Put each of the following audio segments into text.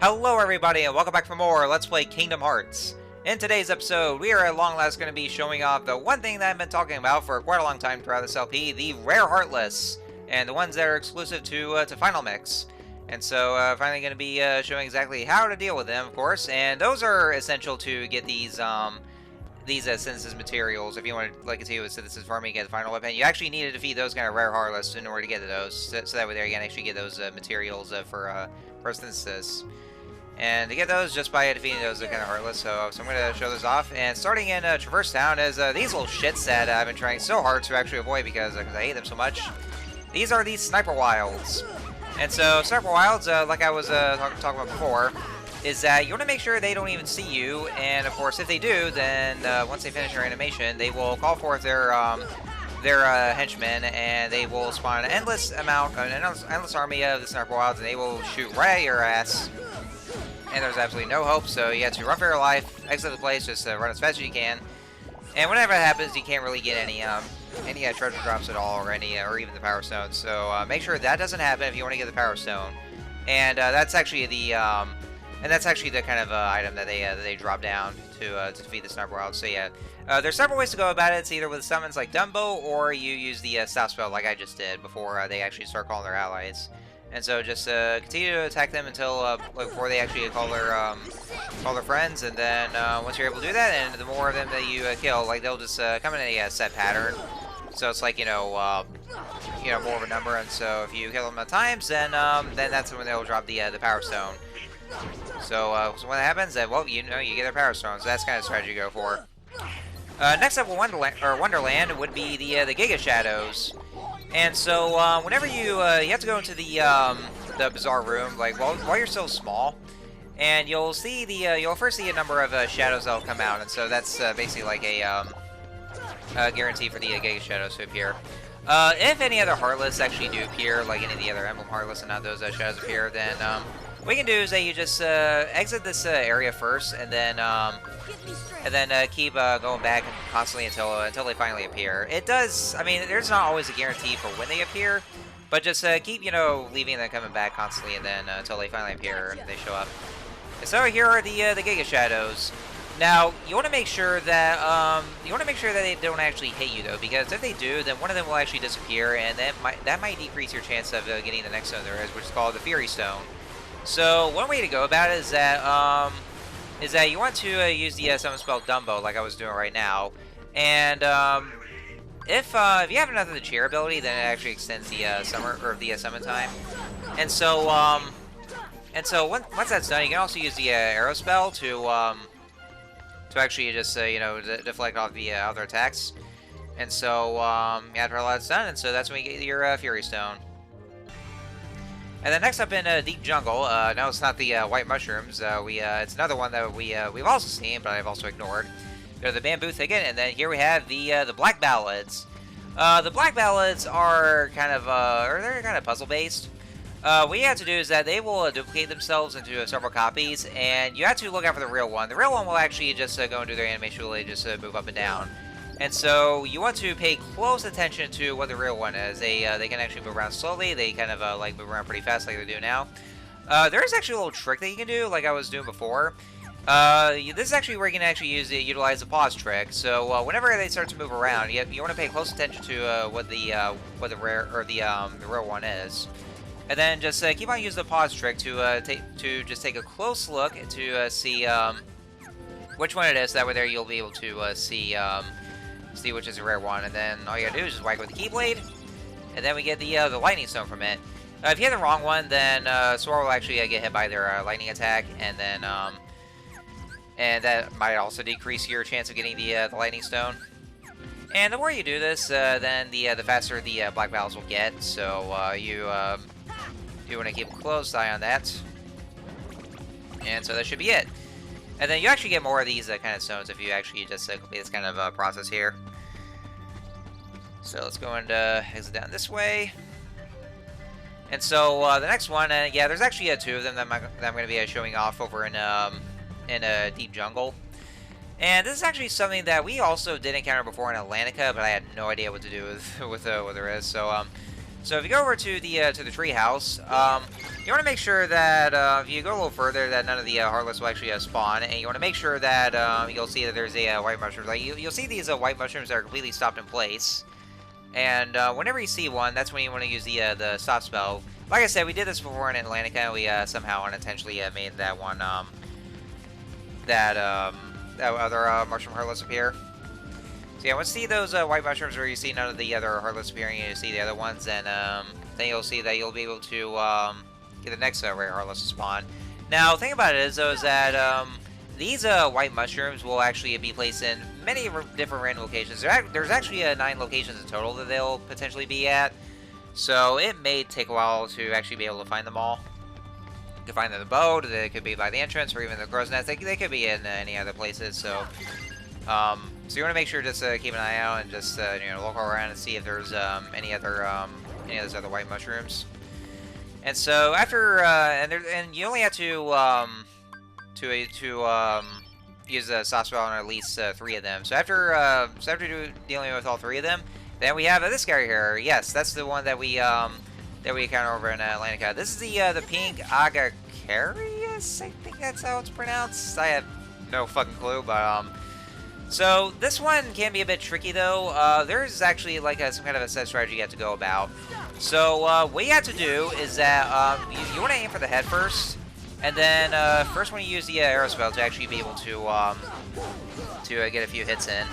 Hello everybody and welcome back for more Let's Play Kingdom Hearts. In today's episode, we are at long last going to be showing off the one thing that I've been talking about for quite a long time throughout this LP, the Rare Heartless, and the ones that are exclusive to Final Mix. And so, finally going to be showing exactly how to deal with them, of course, and those are essential to get these synthesis materials. If you want to continue with synthesis farming, get the final weapon, you actually need to defeat those kind of Rare Heartless in order to get to those, so that way there you can actually get those materials for synthesis. And to get those just by defeating those kind of Heartless, so I'm going to show this off. And starting in Traverse Town is these little shits that I've been trying so hard to actually avoid because I hate them so much. These are these Sniper Wilds. And so Sniper Wilds, like I was talking about before, is that you want to make sure they don't even see you. And of course, if they do, then once they finish their animation, they will call forth their henchmen, and they will spawn an endless army of the Sniper Wilds, and they will shoot right at your ass. And there's absolutely no hope, so you have to run for your life, exit the place, just run as fast as you can. And whenever that happens, you can't really get any treasure drops at all, or even the Power Stones. So make sure that doesn't happen if you want to get the Power Stone. And that's actually the kind of item that they drop down to defeat the Sniper Wild. So yeah, there's several ways to go about it. It's either with summons like Dumbo, or you use the stop spell like I just did before they actually start calling their allies. And so just continue to attack them until before they actually call their friends, and then once you're able to do that, and the more of them that you kill, like they'll just come in a set pattern. So it's like more of a number, and so if you kill them at times, then that's when they'll drop the Power Stone. So when that happens, then well you get their Power Stone. So that's kind of strategy to go for. Next up, Wonderland would be the Giga Shadows. And so, whenever you have to go into the Bazaar Room, like while you're still small, and you'll see you'll first see a number of shadows that'll come out, and so that's basically like a guarantee for the Giga Shadows to appear. If any other Heartless actually do appear, like any of the other Emblem Heartless and not those shadows appear, then what you can do is that you just exit this area first, and then keep going back constantly until they finally appear. It does. I mean, there's not always a guarantee for when they appear, but just keep leaving and then coming back constantly, and then until they finally appear and they show up. So here are the Giga Shadows. Now you want to make sure that they don't actually hit you though, because if they do, then one of them will actually disappear, and that might decrease your chance of getting the next stone there is, which is called the Fury Stone. So one way to go about it is that you want to use the summon spell Dumbo, like I was doing right now, and if you have enough of the cheer ability, then it actually extends the summon time. And so once that's done, you can also use the arrow spell to actually just deflect off the other attacks. And so after all that's done, and so that's when you get your Fury Stone. And then next up in Deep Jungle, no, it's not the white mushrooms. It's another one that we've also seen, but I've also ignored. They're the bamboo thicket, and then here we have the Black Ballads. The Black Ballads are kind of they're kind of puzzle based. What you have to do is that they will duplicate themselves into several copies, and you have to look out for the real one. The real one will actually just go and do their animation, will just move up and down. And so you want to pay close attention to what the real one is. They can actually move around slowly. They kind of move around pretty fast like they do now. There is actually a little trick that you can do, like I was doing before. This is actually where you can actually utilize the pause trick. So whenever they start to move around, you want to pay close attention to what the real one is, and then just keep on using the pause trick to just take a close look to see which one it is. That way there you'll be able to see which is a rare one, and then all you gotta do is just whack it with the Keyblade, and then we get the Lightning Stone from it. If you have the wrong one, then Sora will actually get hit by their lightning attack, and then and that might also decrease your chance of getting the Lightning Stone. And the more you do this, then the faster the Black Battles will get. So you want to keep a close eye on that. And so that should be it. And then you actually get more of these kind of stones if you actually just complete this kind of process here. So let's go and exit down this way. And so the next one, yeah, there's actually two of them that I'm going to be showing off over in Deep Jungle. And this is actually something that we also did encounter before in Atlantica, but I had no idea what to do with what there is. So So if you go over to the tree house, you want to make sure that if you go a little further, that none of the Heartless will actually spawn, and you want to make sure that you'll see that there's a white mushroom. Like you'll see these white mushrooms that are completely stopped in place, and whenever you see one, that's when you want to use the stop spell. Like I said, we did this before in Atlantica, and we somehow unintentionally made that one that other mushroom Heartless appear. So yeah, once you see those white mushrooms where you see none of the other Heartless appearing and you see the other ones, then you'll see that you'll be able to get the next Rare Heartless to spawn. Now, the thing about it is, though, is that these white mushrooms will actually be placed in many different random locations. There's actually 9 locations in total that they'll potentially be at, so it may take a while to actually be able to find them all. You can find them in the boat, they could be by the entrance, or even the crow's nest. They could be in any other places, so... so you want to make sure just keep an eye out and just look around and see if there's any of those other white mushrooms. And so after and you only have to use the soft spell on at least 3 of them. So after dealing with all 3 of them, then we have this guy here. Yes, that's the one that we encounter over in Atlantica. This is the pink Agacarius. I think that's how it's pronounced. I have no fucking clue, but so this one can be a bit tricky though. There's actually like some kind of a set strategy you have to go about. So what you have to do is that you want to aim for the head first, and then first when you use the arrow spell to actually be able to get a few hits in.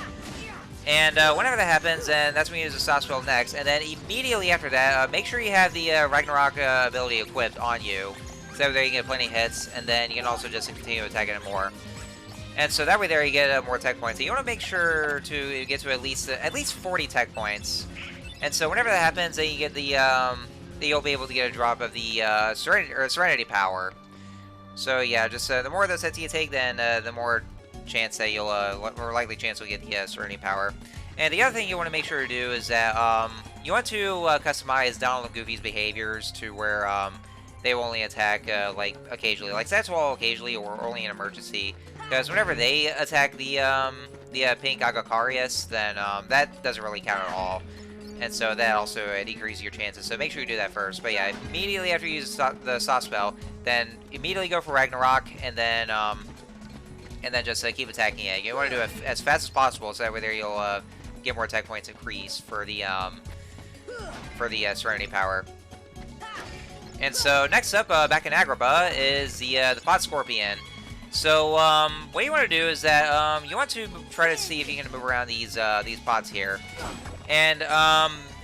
And whenever that happens, then that's when you use the stop spell next. And then immediately after that, make sure you have the Ragnarok ability equipped on you, so that way you can get plenty of hits, and then you can also just continue attacking it more. And so that way there you get more tech points. So you want to make sure to get to at least 40 tech points. And so whenever that happens, then you get you'll be able to get a drop of the Serenity power. So yeah, just the more of those hits you take, then the more chance that more likely chance you'll get the Serenity power. And the other thing you want to make sure to do is that you want to customize Donald and Goofy's behaviors to where they will only attack like occasionally, like that's all occasionally or only in emergency. Because whenever they attack the pink Agacarius, then that doesn't really count at all. And so that also decreases your chances. So make sure you do that first. But yeah, immediately after you use the soft spell, then immediately go for Ragnarok, and then just keep attacking it. You want to do it as fast as possible, so that way there you'll get more attack points increase for the Serenity power. And so next up, back in Agrabah, is the Pod Scorpion. So what you want to do is that you want to try to see if you can move around these pods here. And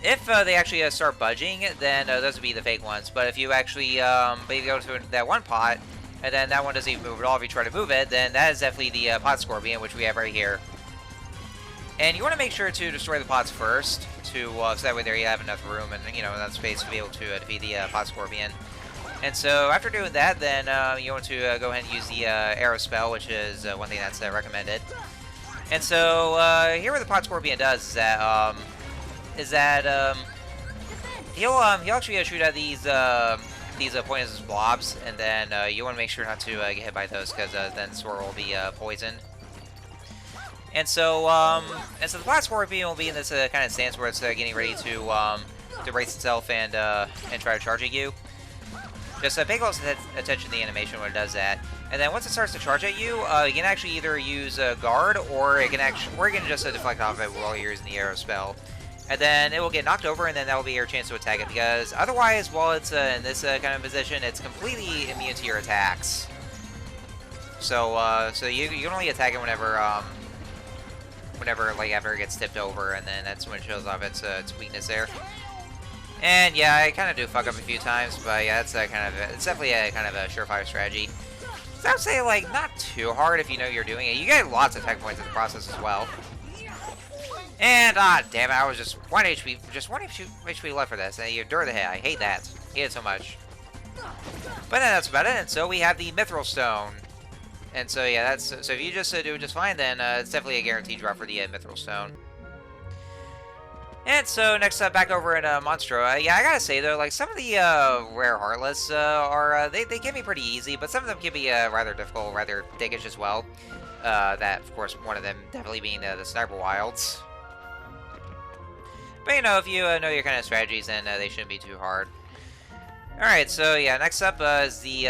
if they actually start budging, then those would be the fake ones. But if you actually but you go to that one pot, and then that one doesn't even move at all, if you try to move it, then that is definitely the Pod Scorpion, which we have right here. And you want to make sure to destroy the pods first, so that way there you have enough room and enough space to be able to defeat the Pod Scorpion. And so after doing that, then you want to go ahead and use the arrow spell, which is one thing that's recommended. And so here what the Pod Scorpion does is that he'll actually shoot at these poisonous blobs, and then you want to make sure not to get hit by those, because then Sora will be poisoned. And so the Pod Scorpion will be in this kind of stance where it's getting ready to brace itself and try to charge at you. Just pay close attention to the animation when it does that. And then once it starts to charge at you, you can actually either use guard, or you can just deflect off it while you're using the arrow spell. And then it will get knocked over, and then that will be your chance to attack it, because otherwise, while it's in this kind of position, it's completely immune to your attacks. So you can only attack it whenever like after it gets tipped over, and then that's when it shows off its weakness there. And yeah, I kind of do fuck up a few times, but yeah, it's definitely a kind of a surefire strategy. So I would say like not too hard if you know you're doing it. You get lots of tech points in the process as well. And damn it, I was just one HP left for this, and you endure the hit. I hate that. I hate it so much. But then that's about it. And so we have the Mithril Stone. And so yeah, so if you just do just fine, then it's definitely a guaranteed drop for the Mithril Stone. And so next up, back over in Monstro, yeah, I gotta say though, like some of the Rare Heartless they can be pretty easy, but some of them can be rather difficult, rather dickish as well. That of course one of them definitely being the Sniper Wilds. But, you know, if you know your kind of strategies, then they shouldn't be too hard. Alright, so, yeah, next up is the,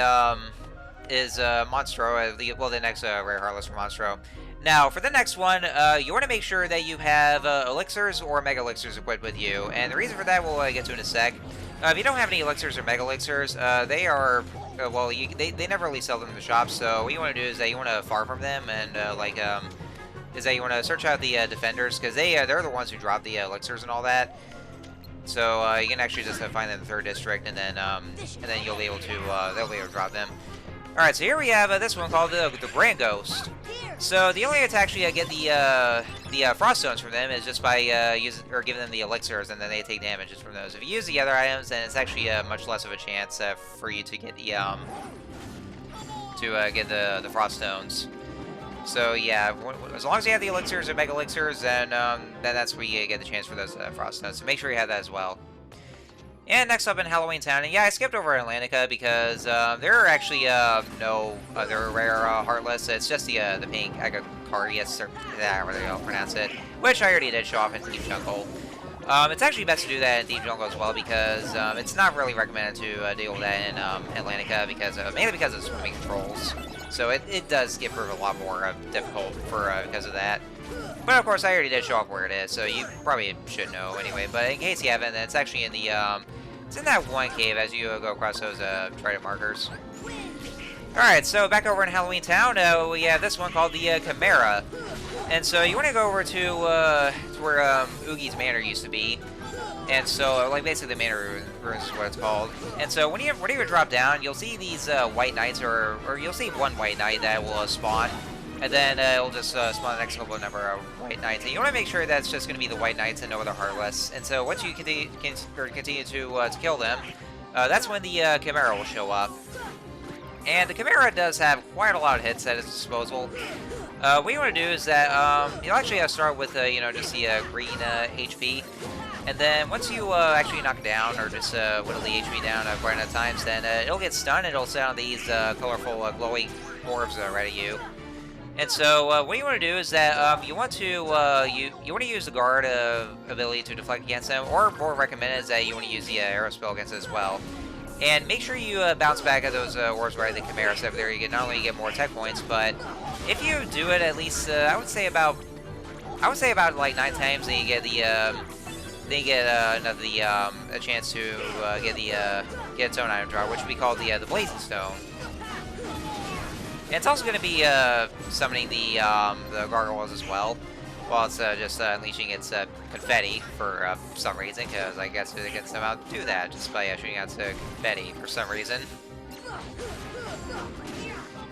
Monstro, the next Rare Heartless for Monstro. Now, for the next one, you want to make sure that you have elixirs or mega elixirs equipped with you, and the reason for that we'll get to in a sec. If you don't have any elixirs or mega elixirs, they are, well, they never really sell them in the shop, so what you want to do is that you want to farm from them, and, is that you want to search out the defenders, because they're the ones who drop the elixirs and all that. So, you can actually just find them in the 3rd district, and then you'll be able to, they'll be able to drop them. Alright, so here we have this one called the Brand Ghost. So the only way to actually get the Frost Stones from them is just by giving them the elixirs, and then they take damages from those. If you use the other items, then it's actually much less of a chance for you to get the Frost Stones. So yeah, as long as you have the elixirs or mega elixirs, then that's where you get the chance for those Frost Stones. So make sure you have that as well. And next up in Halloween Town, and yeah, I skipped over Atlantica because there are actually no other Rare Heartless. It's just the pink Agacardius, or however you pronounce it, which I already did show off in Deep Jungle. It's actually best to do that in Deep Jungle as well because it's not really recommended to deal with that in Atlantica because mainly because of swimming controls. So it does get a lot more difficult because of that. But of course, I already did show off where it is, so you probably should know anyway. But in case you haven't, it's actually in the it's in that one cave as you go across those trident markers. All right, so back over in Halloween Town, we have this one called the Chimera, and so you want to go over to where Oogie's Manor used to be. And so, like, basically the Manor Ruins is what it's called. And so, when you drop down, you'll see these white knights, or you'll see one white knight that will spawn. And then it'll just spawn the next couple of number of white knights. And you want to make sure that's just going to be the white knights and no other Heartless. And so, once you continue to kill them, that's when the Chimera will show up. And the Chimera does have quite a lot of hits at its disposal. What you want to do is that you'll actually start with, just the green HP. And then once you actually knock it down, or just whittle the HP down quite enough times, then it'll get stunned. It'll sound these colorful glowing orbs right at you. And so what you want to do is that you want to use the guard ability to deflect against them, or more recommended is that you want to use the arrow spell against it as well. And make sure you bounce back at those orbs right at the Chimera. So there you get not only get more tech points, but if you do it at least, I would say about like 9 times, then you get the a chance to get its own item draw, which would be called the Blazing Stone. And it's also going to be summoning the gargoyles as well, while it's just unleashing its confetti for some reason, because I guess it can somehow do that just by shooting out confetti for some reason.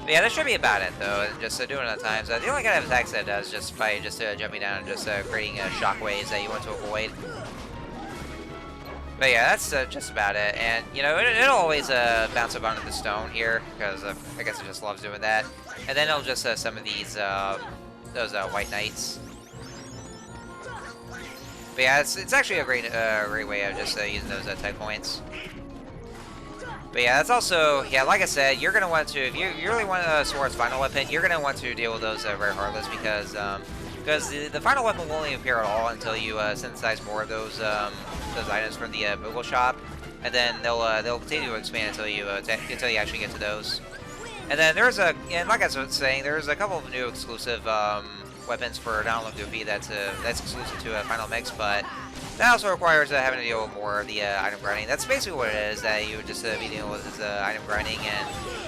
But yeah, that should be about it though. Just doing it at times. The only kind of attacks that it does just by jumping down and just creating shockwaves that you want to avoid. But yeah, that's just about it. And you know, it'll always bounce up onto the stone here because I guess it just loves doing that. And then it'll just summon these those white knights. But yeah, it's actually a great way of just using those tech points. But yeah, that's also, yeah, like I said, you're going to want to, if you really want Sora's final weapon, you're going to want to deal with those Rare Heartless because the final weapon won't even appear at all until you synthesize more of those items from the Moogle shop, and then they'll continue to expand until you actually get to those. And then and like I was saying, there's a couple of new exclusive weapons for not only Goofy that's exclusive to Final Mix, but that also requires having to deal with more of the item grinding. That's basically what it is, that you would just be dealing with is item grinding. And,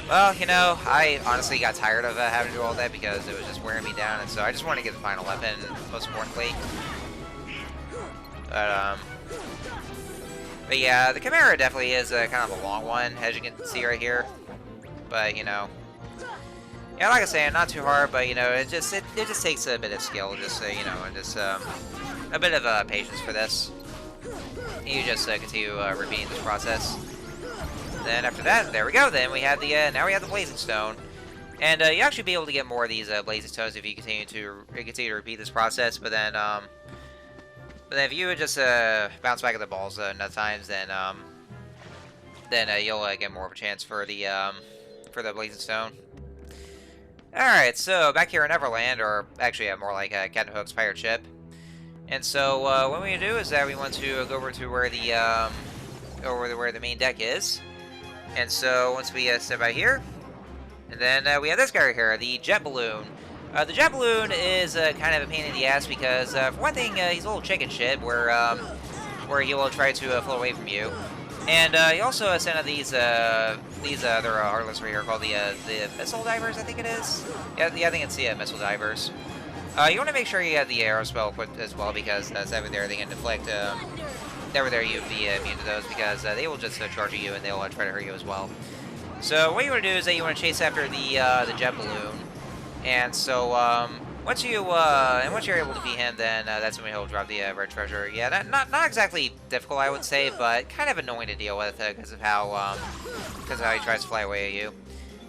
well, you know, I honestly got tired of having to do all that because it was just wearing me down, and so I just wanted to get the final weapon, most importantly. But yeah, the Chimera definitely is kind of a long one, as you can see right here. But, you know, yeah, like I say, not too hard, but, you know, it just takes a bit of skill, just, you know, and just a bit of patience for this. You just continue repeating this process. Then after that, there we go. Then we have the now we have the Blazing Stone, and you actually be able to get more of these Blazing Stones if you continue to repeat this process. But then if you would just bounce back at the balls enough times, then you'll get more of a chance for the Blazing Stone. Alright, so back here in Everland, or actually more like Captain Hook's pirate ship. And so what we do is that we want to go over to where the main deck is. And so once we step out here, and then we have this guy right here, the jet balloon. The jet balloon is kind of a pain in the ass because, for one thing, he's a little chicken shit where he will try to float away from you. And he also sent out these other Heartless right here called the missile divers, I think it is. Yeah, I think it's the missile divers. You want to make sure you have the arrow spell equipped as well because over there they can deflect. Over there you'd be immune to those because they will just charge at you and they'll try to hurt you as well. So what you want to do is that you want to chase after the jet balloon, and so once you're able to beat him, then that's when he'll drop the red treasure. Yeah, not exactly difficult, I would say, but kind of annoying to deal with because of how he tries to fly away at you.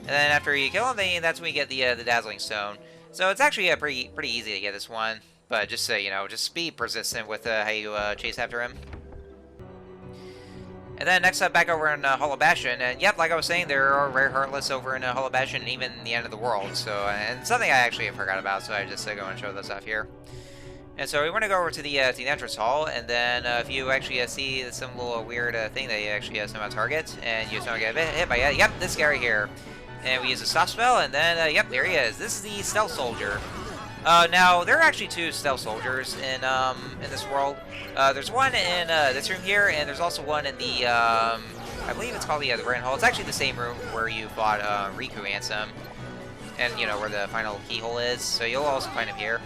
And then after you kill him, then that's when you get the dazzling stone. So it's actually pretty easy to get this one, but just so you know, just be persistent with how you chase after him. And then next up, back over in Hollow Bastion, and yep, like I was saying, there are Rare Heartless over in Hollow Bastion and even the end of the world. So, and something I actually forgot about, so I just go and show those off here. And so we want to go over to the entrance hall, and then if you actually see some little weird thing that you actually somehow target, and you don't get hit by it, yep, this guy right here. And we use a stop spell, and then yep, there he is. This is the Stealth Soldier. Now, there are actually two stealth soldiers in this world. There's one in this room here, and there's also one in the, I believe it's called the Grand Hall. It's actually the same room where you fought Riku Ansem, and, you know, where the final keyhole is, so you'll also find him here.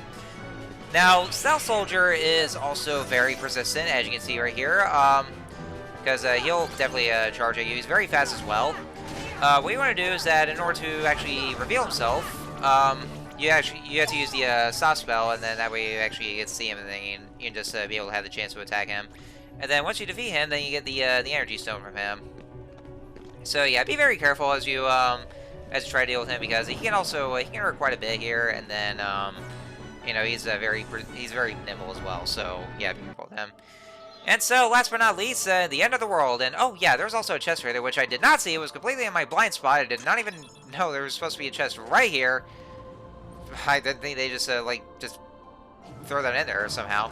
Now, Stealth Soldier is also very persistent, as you can see right here, because he'll definitely charge at you. He's very fast as well. What you want to do is that in order to actually reveal himself, you have to use the stop spell, and then that way you actually get to see him, and then you can just be able to have the chance to attack him. And then once you defeat him, then you get the energy stone from him. So yeah, be very careful as you try to deal with him because he can hurt quite a bit here, and then you know, he's very nimble as well. So yeah, be careful with him. And so, last but not least, the end of the world. And oh yeah, there's also a chest right there, which I did not see. It was completely in my blind spot. I did not even know there was supposed to be a chest right here. I didn't think they just just throw that in there somehow.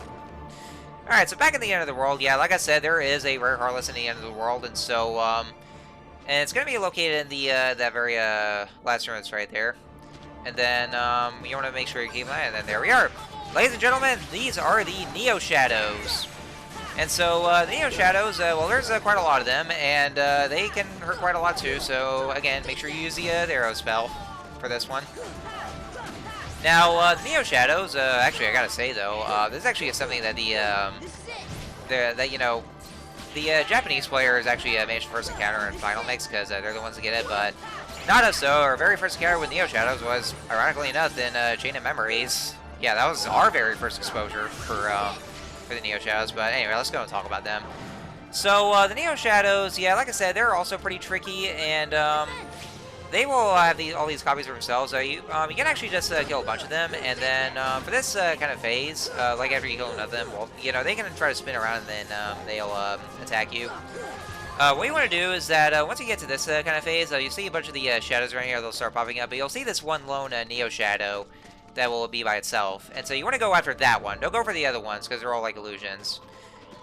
Alright, so back in the end of the world, yeah, like I said, there is a Rare Heartless in the end of the world, and so, and it's going to be located in the, that very, last room that's right there. And then, you want to make sure you keep an eye, and then there we are. Ladies and gentlemen, these are the Neo Shadows. And so, the Neo Shadows, well, there's quite a lot of them, and they can hurt quite a lot too, so, again, make sure you use the arrow spell for this one. Now, the Neo Shadows, actually, I gotta say, though, this is actually something that the Japanese players actually managed to first encounter in Final Mix, because they're the ones that get it, but not us, so our very first encounter with Neo Shadows was, ironically enough, in Chain of Memories. Yeah, that was our very first exposure for the Neo Shadows, but anyway, let's go and talk about them. So, the Neo Shadows, yeah, like I said, they're also pretty tricky, and, they will have all these copies for themselves. So you can actually just kill a bunch of them, and then for this kind of phase, like after you kill enough of them, well, you know, they can try to spin around and then they'll attack you. What you want to do is that once you get to this kind of phase, you see a bunch of the shadows right here. They'll start popping up, but you'll see this one lone Neo Shadow that will be by itself, and so you want to go after that one. Don't go for the other ones because they're all like illusions.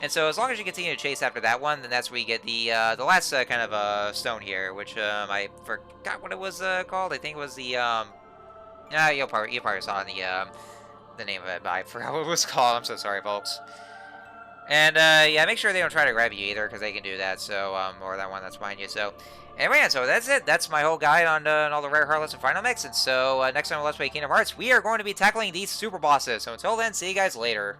And so as long as you continue to chase after that one, then that's where you get the last kind of stone here, which I forgot what it was called. I think it was the you probably saw in the name of it, but I forgot what it was called. I'm so sorry, folks. And yeah, make sure they don't try to grab you either, because they can do that. So or that one that's behind you. So anyway, so that's it. That's my whole guide on all the Rare Heartless and Final Mix. And so next time on Let's Play Kingdom Hearts, we are going to be tackling these super bosses. So until then, see you guys later.